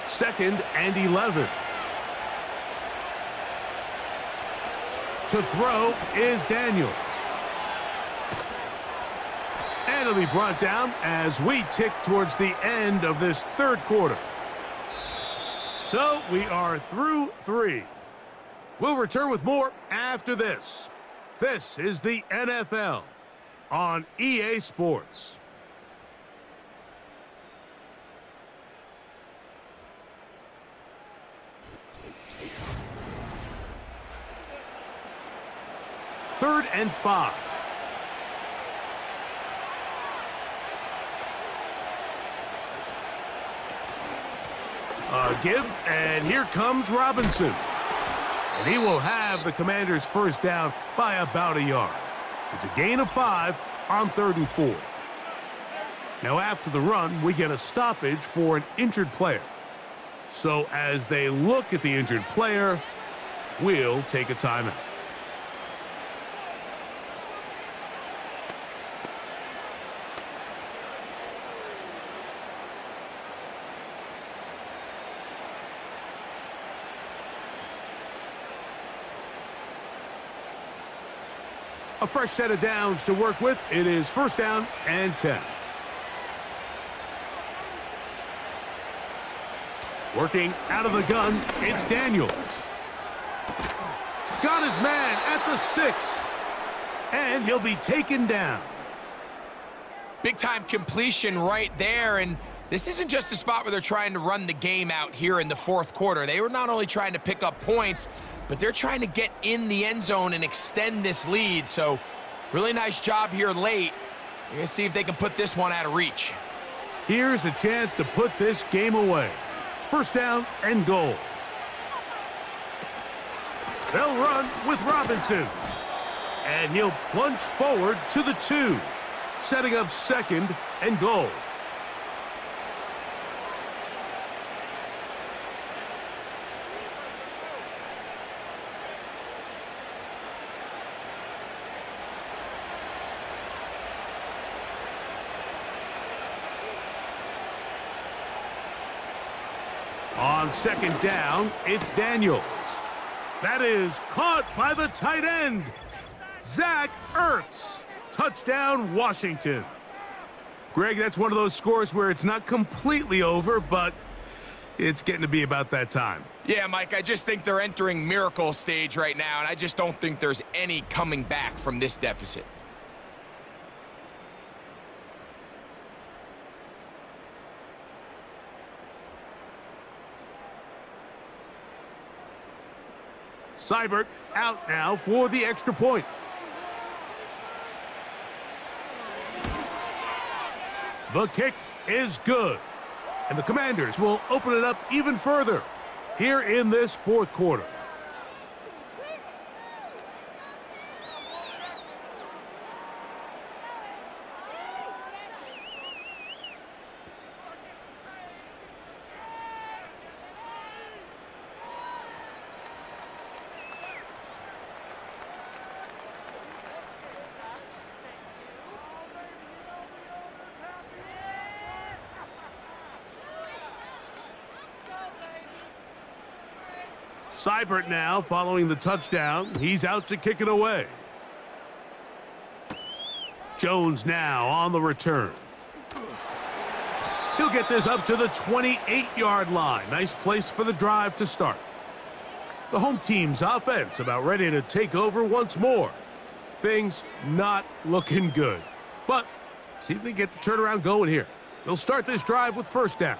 Second and 11. To throw is Daniels. And it'll be brought down as we tick towards the end of this third quarter. So we are through 3. We'll return with more after this. This is the NFL on EA Sports. Third and 5. Give, and here comes Robinson. And he will have the Commanders' first down by about a yard. It's a gain of 5 on 3rd and 4. Now after the run, we get a stoppage for an injured player. So as they look at the injured player, we'll take a timeout. A fresh set of downs to work with. It is 1st down and 10. Working out of the gun, it's Daniels. Got his man at the 6. And he'll be taken down. Big-time completion right there, and this isn't just a spot where they're trying to run the game out here in the fourth quarter. They were not only trying to pick up points, but they're trying to get in the end zone and extend this lead. So really nice job here late. You're going to see if they can put this one out of reach. Here's a chance to put this game away. First down and goal. They'll run with Robinson. And he'll plunge forward to the 2, setting up second and goal. On second down, it's Daniels. That is caught by the tight end, Zach Ertz. Touchdown, Washington. Greg, that's one of those scores where it's not completely over, but it's getting to be about that time. Yeah, Mike, I just think they're entering miracle stage right now, and I just don't think there's any coming back from this deficit. Seibert out now for the extra point. The kick is good. And the Commanders will open it up even further here in this fourth quarter. Seibert now following the touchdown. He's out to kick it away. Jones now on the return. He'll get this up to the 28-yard line. Nice place for the drive to start. The home team's offense about ready to take over once more. Things not looking good. But see if they get the turnaround going here. They'll start this drive with first down.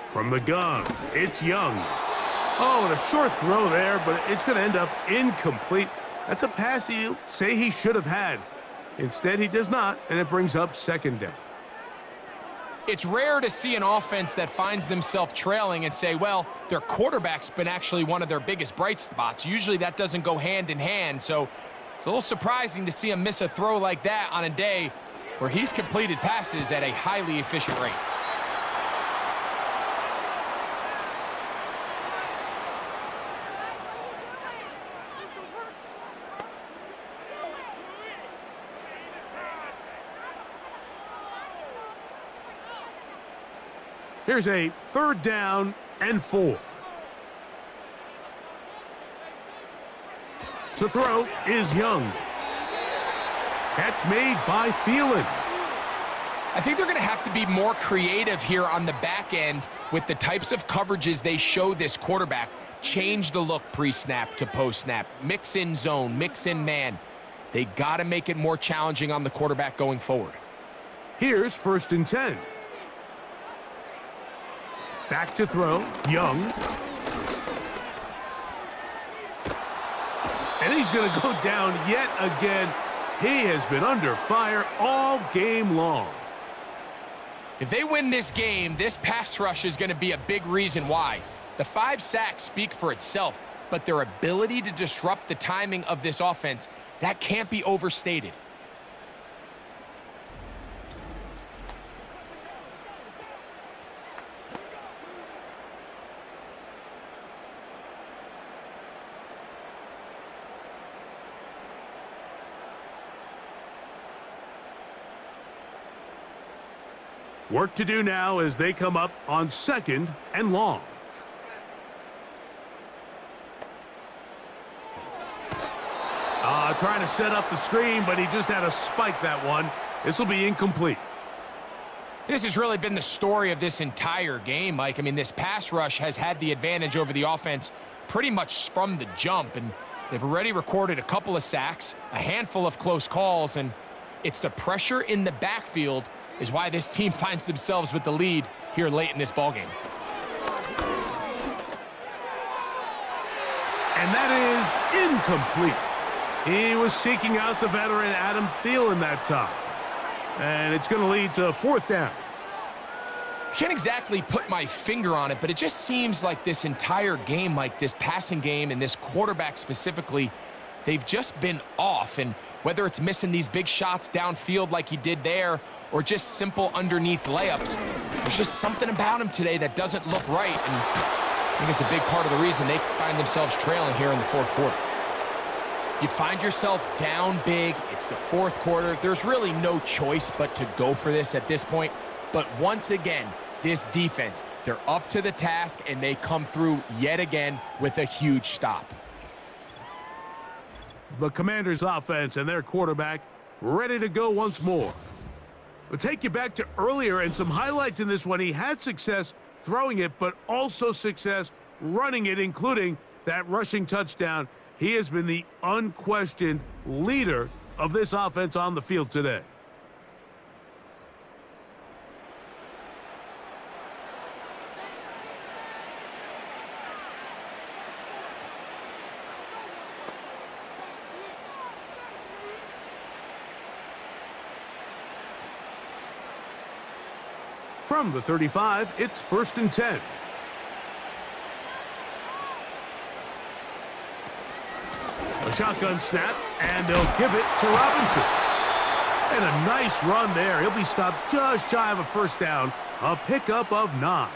From the gun, it's Young. Oh, and a short throw there, but it's going to end up incomplete. That's a pass he'll say he should have had. Instead, he does not, and it brings up second down. It's rare to see an offense that finds themselves trailing and say, well, their quarterback's been actually one of their biggest bright spots. Usually that doesn't go hand in hand, so it's a little surprising to see him miss a throw like that on a day where he's completed passes at a highly efficient rate. Here's a third down and 4. To throw is Young. Catch made by Thielen. I think they're going to have to be more creative here on the back end with the types of coverages they show this quarterback. Change the look pre-snap to post-snap. Mix in zone, mix in man. They got to make it more challenging on the quarterback going forward. Here's first and 10. Back to throw, Young. And he's going to go down yet again. He has been under fire all game long. If they win this game, this pass rush is going to be a big reason why. The 5 sacks speak for itself, but their ability to disrupt the timing of this offense, that can't be overstated. Work to do now as they come up on second and long. Trying to set up the screen, but he just had to spike that one. This will be incomplete. This has really been the story of this entire game, Mike. I mean, this pass rush has had the advantage over the offense pretty much from the jump, and they've already recorded a couple of sacks, a handful of close calls, and it's the pressure in the backfield is why this team finds themselves with the lead here late in this ballgame. And that is incomplete. He was seeking out the veteran Adam Thielen that time. And it's going to lead to 4th down. Can't exactly put my finger on it, but it just seems like this entire game, like this passing game and this quarterback specifically, they've just been off. And whether it's missing these big shots downfield like he did there or just simple underneath layups, there's just something about him today that doesn't look right. And I think it's a big part of the reason they find themselves trailing here in the 4th quarter. You find yourself down big. It's the 4th quarter. There's really no choice but to go for this at this point. But once again, this defense, they're up to the task, and they come through yet again with a huge stop. The Commanders' offense and their quarterback ready to go once more. We'll take you back to earlier and some highlights in this one. He had success throwing it, but also success running it, including that rushing touchdown. He has been the unquestioned leader of this offense on the field today. From the 35, it's 1st and 10. A shotgun snap, and they'll give it to Robinson. And a nice run there. He'll be stopped just shy of a 1st down, a pickup of 9.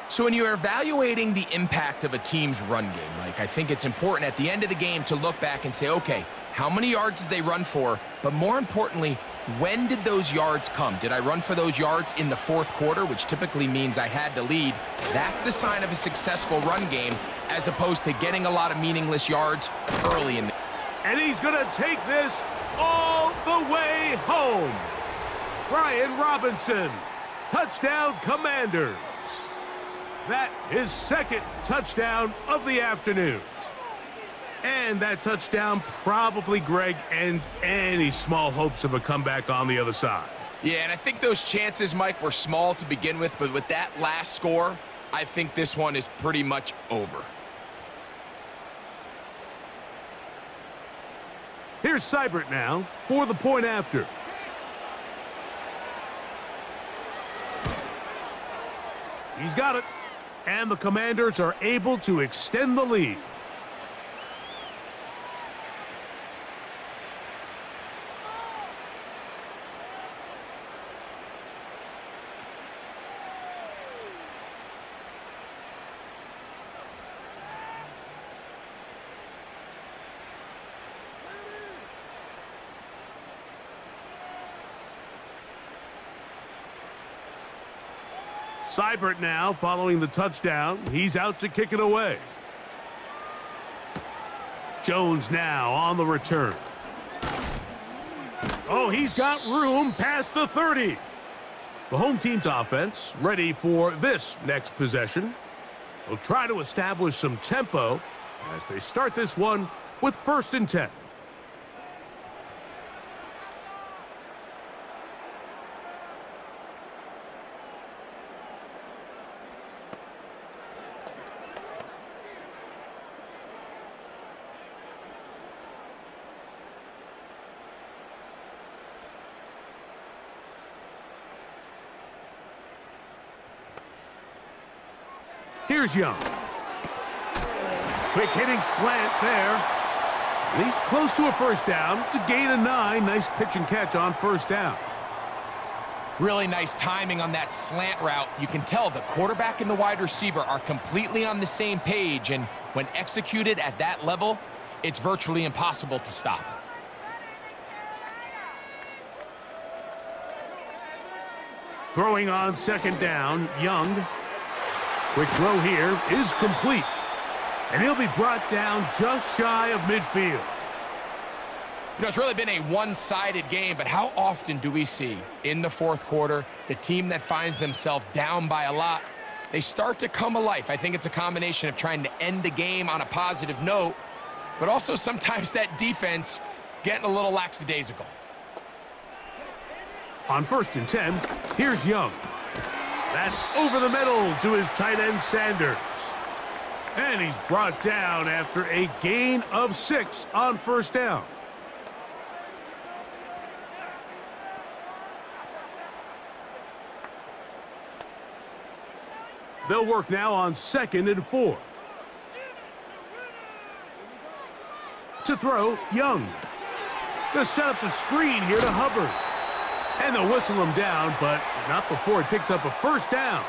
So when you're evaluating the impact of a team's run game, Mike, I think it's important at the end of the game to look back and say, okay, how many yards did they run for? But more importantly, when did those yards come? Did I run for those yards in the 4th quarter, which typically means I had to lead? That's the sign of a successful run game, as opposed to getting a lot of meaningless yards early in the... And he's going to take this all the way home. Brian Robinson, touchdown Commanders. That is 2nd touchdown of the afternoon. And that touchdown probably, Greg, ends any small hopes of a comeback on the other side. Yeah, and I think those chances, Mike, were small to begin with, but with that last score, I think this one is pretty much over. Here's Seibert now for the point after. He's got it. And the Commanders are able to extend the lead. Seibert now following the touchdown. He's out to kick it away. Jones now on the return. Oh, he's got room past the 30. The home team's offense ready for this next possession. They'll try to establish some tempo as they start this one with 1st and 10. Here's Young. Quick hitting slant there. He's close to a 1st down. It's a gain of 9. Nice pitch and catch on 1st down. Really nice timing on that slant route. You can tell the quarterback and the wide receiver are completely on the same page, and when executed at that level, it's virtually impossible to stop. Throwing on 2nd down, Young. Quick throw here is complete. And he'll be brought down just shy of midfield. You know, it's really been a one-sided game, but how often do we see in the fourth quarter the team that finds themselves down by a lot, they start to come alive? I think it's a combination of trying to end the game on a positive note, but also sometimes that defense getting a little lackadaisical. On 1st and 10, here's Young. That's over the middle to his tight end, Sanders. And he's brought down after a gain of 6 on 1st down. They'll work now on 2nd and 4. To throw, Young. They'll set up the screen here to Hubbard. And they'll whistle him down, but not before he picks up a 1st down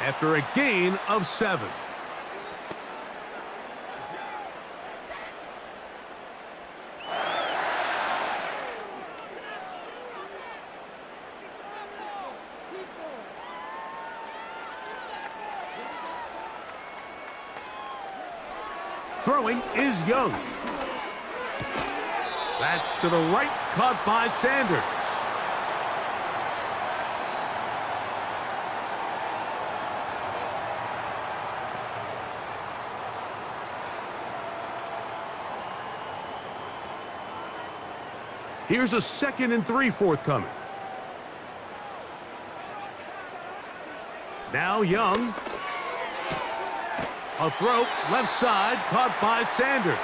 after a gain of 7. Throwing is Young. That's to the right, caught by Sanders. Here's a 2nd and 3 forthcoming. Now Young. A throw, left side, caught by Sanders.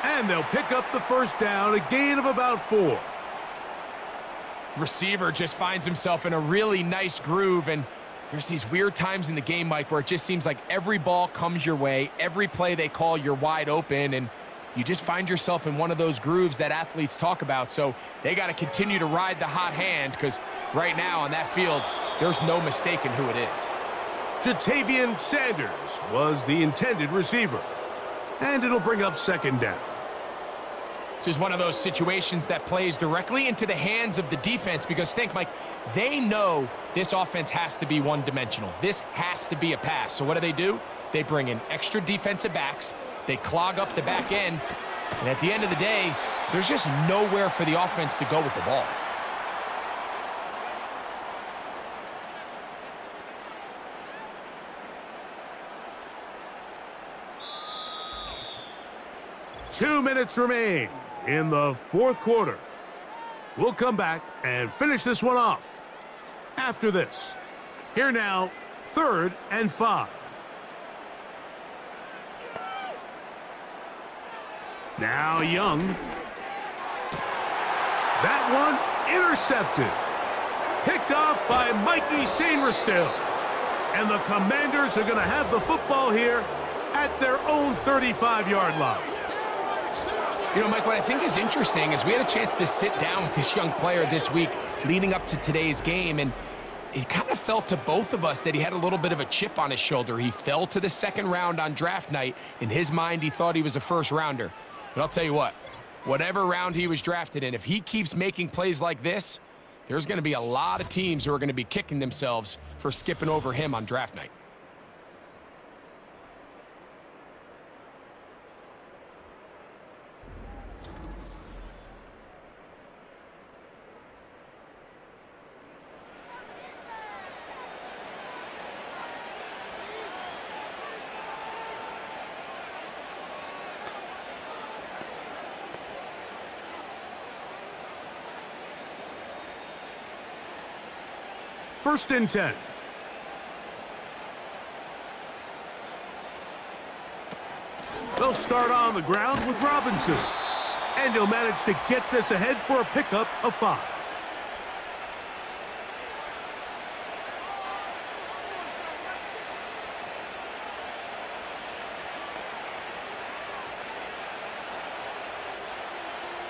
And they'll pick up the 1st down, a gain of about 4. Receiver just finds himself in a really nice groove, and there's these weird times in the game, Mike, where it just seems like every ball comes your way, every play they call, you're wide open, and you just find yourself in one of those grooves that athletes talk about. So they got to continue to ride the hot hand, because right now on that field, there's no mistaking who it is. Jatavian Sanders was the intended receiver. And it'll bring up 2nd down. This is one of those situations that plays directly into the hands of the defense, because think, Mike, they know this offense has to be one-dimensional. This has to be a pass. So what do? They bring in extra defensive backs. They clog up the back end. And at the end of the day, there's just nowhere for the offense to go with the ball. Two minutes remain in the 4th quarter. We'll come back and finish this one off after this. Here now, 3rd and 5. Now Young. That one intercepted. Picked off by Mikey Sainristil. And the Commanders are going to have the football here at their own 35-yard line. You know, Mike, what I think is interesting is we had a chance to sit down with this young player this week leading up to today's game, and it kind of felt to both of us that he had a little bit of a chip on his shoulder. He fell to the 2nd round on draft night. In his mind, he thought he was a 1st rounder. But I'll tell you what, whatever round he was drafted in, if he keeps making plays like this, there's going to be a lot of teams who are going to be kicking themselves for skipping over him on draft night. First and 10. They'll start on the ground with Robinson. And he'll manage to get this ahead for a pickup of 5.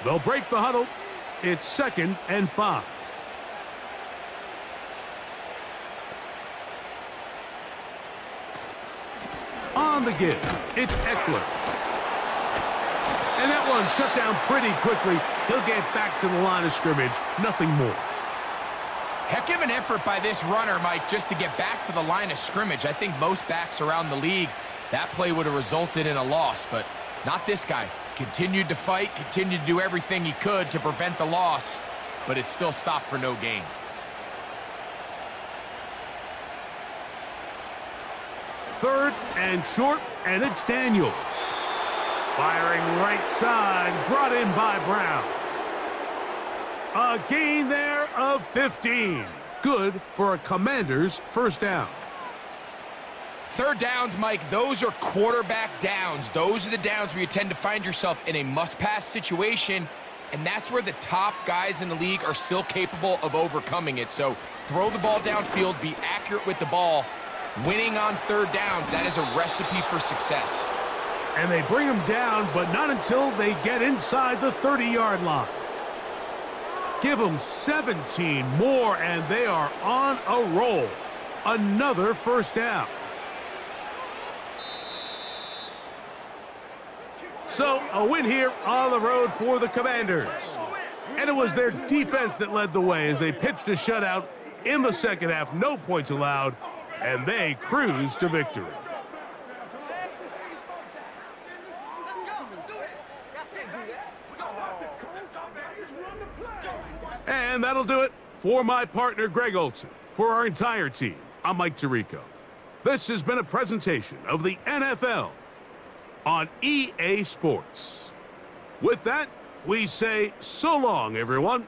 They'll break the huddle. It's 2nd and 5. On the give, it's Eckler. And that one shut down pretty quickly. He'll get back to the line of scrimmage. Nothing more. Heck of an effort by this runner, Mike, just to get back to the line of scrimmage. I think most backs around the league, that play would have resulted in a loss, but not this guy. continued to fight, continued to do everything he could to prevent the loss, but it still stopped for no gain. Third and short, and it's Daniels. Firing right side, brought in by Brown. A gain there of 15. Good for a Commanders first down. Third downs, Mike, those are quarterback downs. Those are the downs where you tend to find yourself in a must-pass situation, and that's where the top guys in the league are still capable of overcoming it. So throw the ball downfield, be accurate with the ball. Winning on third downs, that is a recipe for success. And they bring him down, but not until they get inside the 30-yard line. Give them 17 more, and they are on a roll. Another first down. So, a win here on the road for the Commanders. And it was their defense that led the way as they pitched a shutout in the second half. No points allowed, and they cruised to victory. And that'll do it for my partner, Greg Olson. For our entire team, I'm Mike Tirico. This has been a presentation of the NFL on EA Sports. With that, we say so long, everyone.